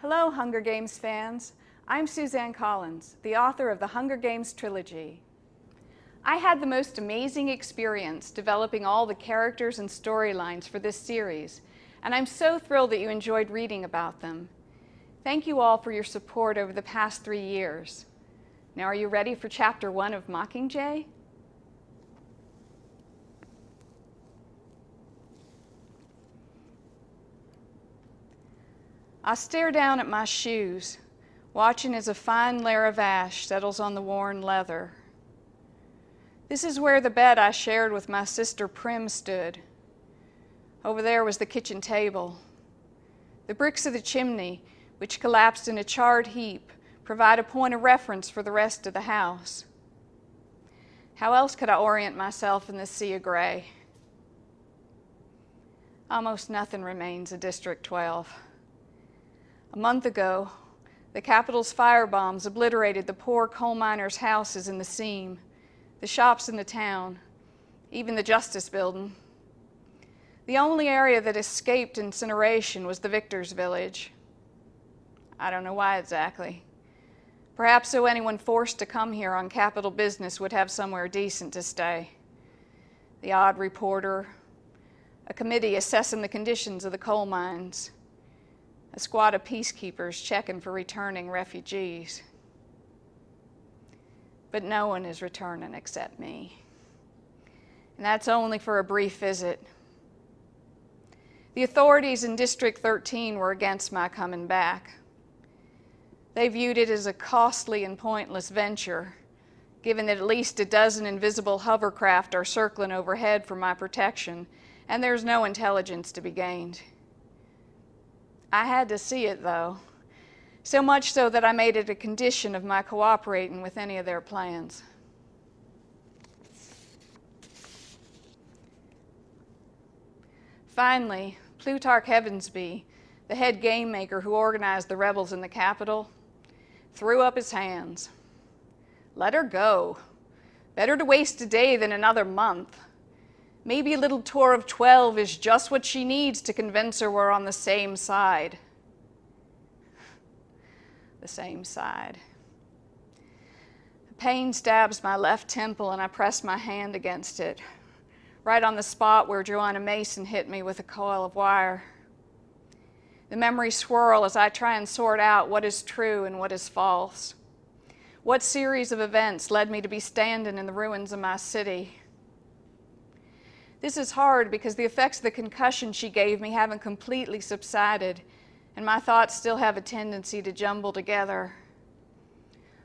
Hello, Hunger Games fans. I'm Suzanne Collins, the author of the Hunger Games trilogy. I had the most amazing experience developing all the characters and storylines for this series, and I'm so thrilled that you enjoyed reading about them. Thank you all for your support over the past 3 years. Now, are you ready for Chapter 1 of Mockingjay? I stare down at my shoes, watching as a fine layer of ash settles on the worn leather. This is where the bed I shared with my sister Prim stood. Over there was the kitchen table. The bricks of the chimney, which collapsed in a charred heap, provide a point of reference for the rest of the house. How else could I orient myself in this sea of gray? Almost nothing remains of District 12. A month ago, the Capitol's firebombs obliterated the poor coal miners' houses in the seam, the shops in the town, even the Justice Building. The only area that escaped incineration was the Victor's Village. I don't know why exactly. Perhaps so anyone forced to come here on Capitol business would have somewhere decent to stay. The odd reporter, a committee assessing the conditions of the coal mines, a squad of peacekeepers checking for returning refugees. But no one is returning except me. And that's only for a brief visit. The authorities in District 13 were against my coming back. They viewed it as a costly and pointless venture, given that at least a dozen invisible hovercraft are circling overhead for my protection, and there's no intelligence to be gained. I had to see it, though, so much so that I made it a condition of my cooperating with any of their plans. Finally, Plutarch Heavensby, the head game maker who organized the rebels in the Capitol, threw up his hands. Let her go. Better to waste a day than another month. Maybe a little tour of 12 is just what she needs to convince her we're on the same side. The same side. The pain stabs my left temple and I press my hand against it, right on the spot where Joanna Mason hit me with a coil of wire. The memories swirl as I try and sort out what is true and what is false. What series of events led me to be standing in the ruins of my city? This is hard because the effects of the concussion she gave me haven't completely subsided, and my thoughts still have a tendency to jumble together.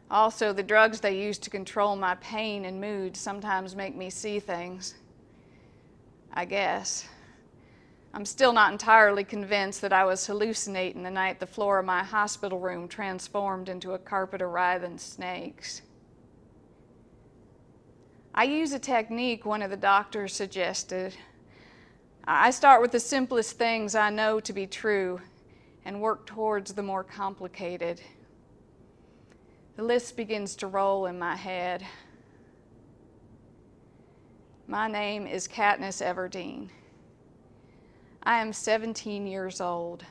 Also, the drugs they use to control my pain and mood sometimes make me see things. I guess. I'm still not entirely convinced that I was hallucinating the night the floor of my hospital room transformed into a carpet of writhing snakes. I use a technique one of the doctors suggested. I start with the simplest things I know to be true and work towards the more complicated. The list begins to roll in my head. My name is Katniss Everdeen. I am 17 years old.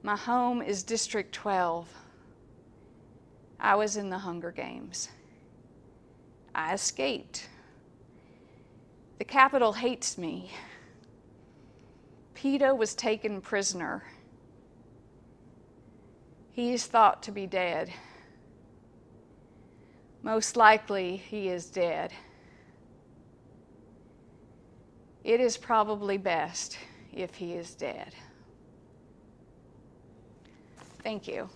My home is District 12. I was in the Hunger Games. I escaped. The Capitol hates me. Peeta was taken prisoner. He is thought to be dead. Most likely, he is dead. It is probably best if he is dead. Thank you.